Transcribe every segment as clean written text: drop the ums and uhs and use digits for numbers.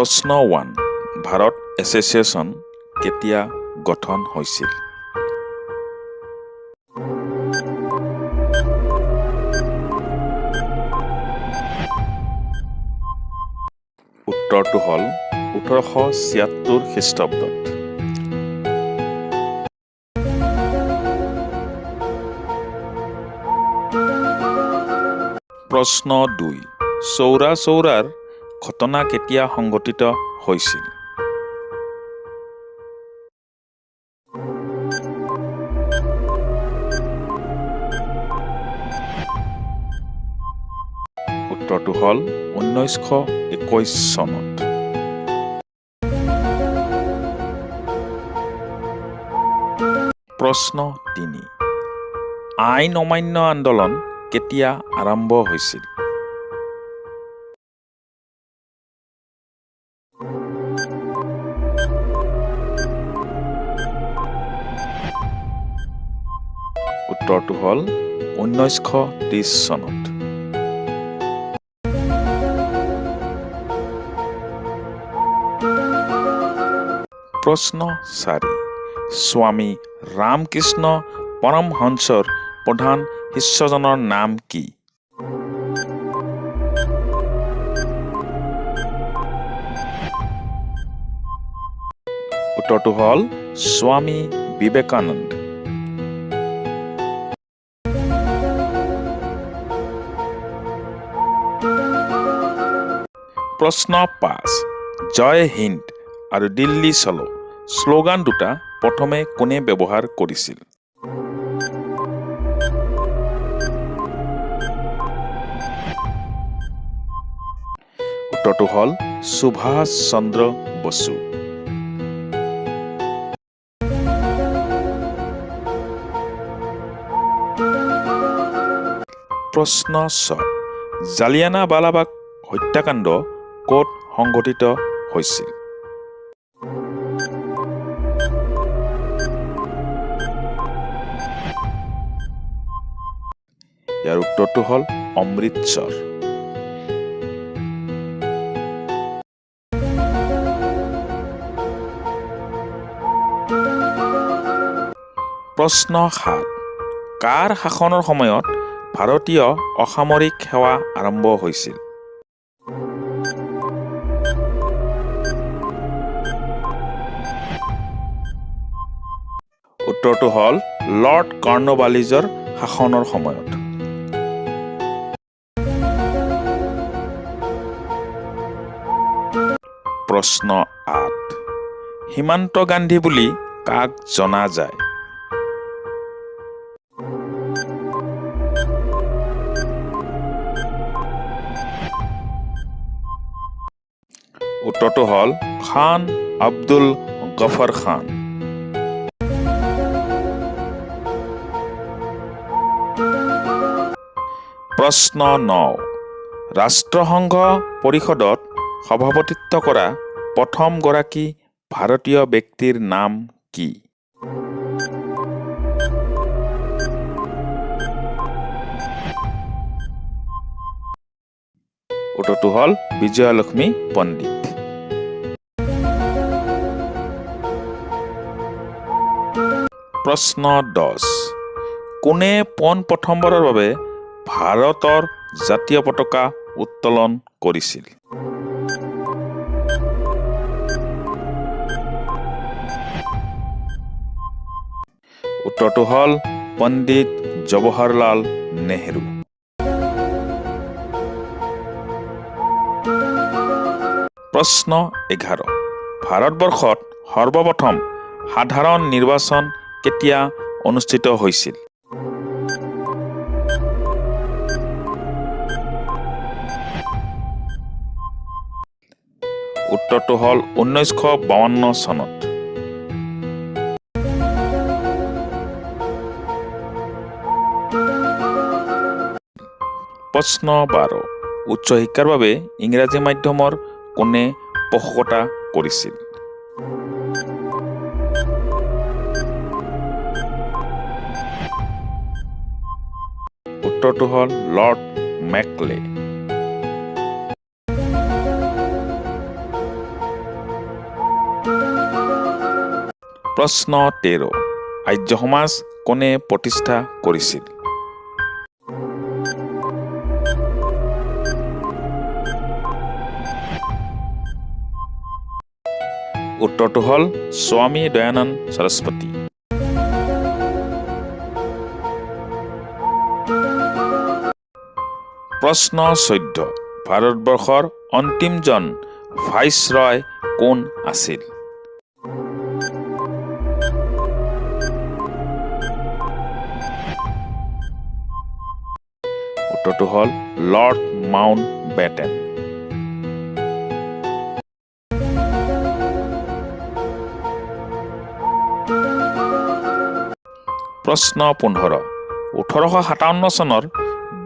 প্ৰশ্ন 1 ভাৰত এছ'চিয়েশ্যন কেতিয়া গঠন হৈছিল? উত্তৰটো হ'ল 1876 খ্ৰীষ্টাব্দত। প্ৰশ্ন 2 চৌৰাৰ ঘটনা কেতিয়া সংঘটিত হৈছিল? উত্তৰটো হ'ল 1921 চনত। প্ৰশ্ন 3 আইন অমান্য আন্দোলন কেতিয়া আৰম্ভ হৈছিল? উত্তৰটো হ'ল 1930 চনত। প্ৰশ্ন 4 স্বামী ৰামকৃষ্ণ পৰমহংসৰ প্ৰধান শিষ্যজনৰ নাম কি? উত্তৰটো হ'ল স্বামী বিবেকানন্দ। প্ৰশ্ন 5 জয় হিন্দ আৰু দিল্লী চলো শ্লোগান দুটা প্ৰথমে কোনে ব্যৱহাৰ কৰিছিল? উত্তৰটো হ'ল সুভাষ চন্দ্ৰ বসু। প্ৰশ্ন 6 জালিয়ানাৱালাবাগ হত্যাকাণ্ড ক'ত সংঘটিত হৈছিল? ইয়াৰ উত্তৰটো হ'ল অমৃতসৰ। প্ৰশ্ন 7 কাৰ শাসনৰ সময়ত ভাৰতীয় অসামৰিক সেৱা আৰম্ভ হৈছিল? উত্তৰটো হ'ল লৰ্ড কৰ্ণৱালিজৰ শাসনৰ সময়ত। প্ৰশ্ন 8 সীমান্ত গান্ধী বুলি কাক জনা যায়? উত্তৰটো হ'ল খান আব্দুল গফৰ খান। প্ৰশ্ন 9 ৰাষ্ট্ৰসংঘ পৰিষদত সভাপতিত্ব কৰা প্ৰথম গৰাকী ভাৰতীয় ব্যক্তিৰ নাম কি? উত্তৰটো হ'ল বিজয়ালক্ষ্মী পণ্ডিত। প্ৰশ্ন 10 কোনে পোনপ্ৰথমবাৰৰ বাবে ভাৰতৰ জাতীয় পতাকা উত্তোলন কৰিছিল? উত্তৰটো হ'ল পণ্ডিত জৱাহৰলাল নেহৰু। প্ৰশ্ন 11 ভাৰতবৰ্ষত সৰ্বপ্ৰথম সাধাৰণ নিৰ্বাচন কেতিয়া অনুষ্ঠিত হৈছিল? উত্তৰটো হ'ল 1952 চনত। প্ৰশ্ন 12 উচ্চ শিক্ষাৰ বাবে ইংৰাজী মাধ্যমৰ কোনে পোষকতা কৰিছিল? উত্তৰটো হ'ল লৰ্ড মেকলে। প্ৰশ্ন 13 আৰ্য সমাজ কোনে প্ৰতিষ্ঠা কৰিছিল? উত্তৰটো হ'ল স্বামী দয়ানন্দ সৰস্বতী। প্ৰশ্ন 14 ভাৰতবৰ্ষৰ অন্তিমজন ভাইচৰয় কোন আছিল? উত্তৰটো হ'ল লৰ্ড মাউণ্ট বেটেন। প্ৰশ্ন 15 1857 চনৰ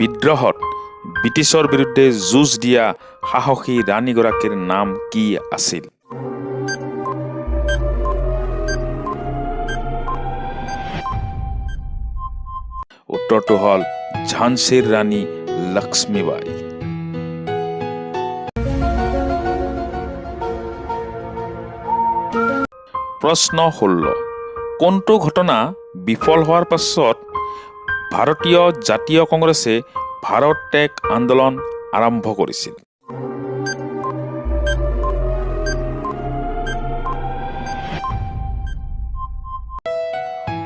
বিদ্ৰোহত ব্ৰিটিছৰ বিৰুদ্ধে যুঁজ দিয়া সাহসী ৰাণীগৰাকীৰ নাম কি আছিল? উত্তৰটো হ'ল ঝান্সীৰ ৰাণী লক্ষ্মীবাই। প্ৰশ্ন 16 কোনটো ঘটনা বিফল হোৱাৰ পাছত ভাৰতীয় জাতীয় কংগ্ৰেছে ভাৰত ত্যাগ আন্দোলন আৰম্ভ কৰিছিল?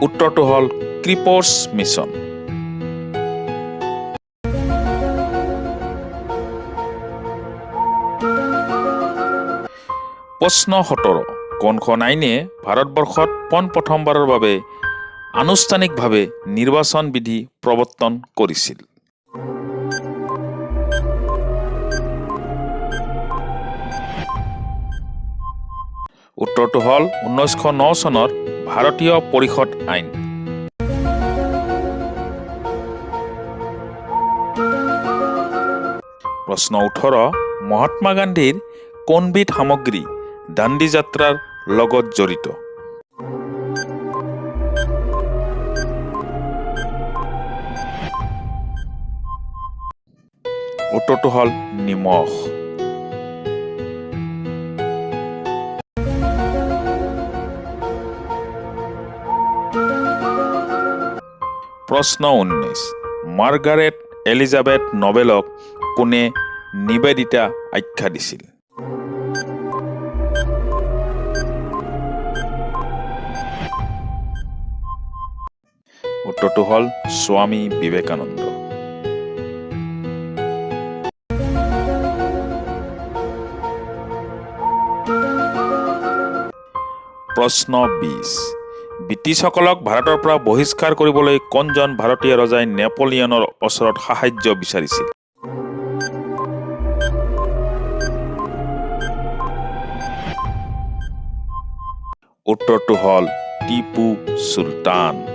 উত্তৰটো হ'ল ক্ৰিপছ মিছন। প্ৰশ্ন 17 কোনখন আইনে ভাৰতবৰ্ষত পোনপ্ৰথমবাৰৰ বাবে আনুষ্ঠানিকভাৱে নিৰ্বাচন বিধি প্ৰৱৰ্তন কৰিছিল? উত্তৰটো হ'ল 1909 চনৰ ভাৰতীয় পৰিষদ আইন। প্ৰশ্ন 18 মহাত্মা গান্ধীৰ কোনবিধ সামগ্ৰী দাণ্ডী যাত্ৰাৰ লগত জড়িত? উত্তৰটো হ'ল নিমখ। প্ৰশ্ন 19 মাৰ্গাৰেট এলিজাবেথ নবেলক কোনে নিবেদিতা আখ্যা দিছিল? উত্তৰটো হ'ল স্বামী বিবেকানন্দ। প্ৰশ্ন 20 ব্ৰিটিছসকলক ভাৰতৰ পৰা বহিষ্কাৰ কৰিবলৈ কোনজন ভাৰতীয় ৰজাই নেপোলিয়নৰ ওচৰত সাহায্য বিচাৰিছিল? উত্তৰটো হ'ল টিপু চুলতান।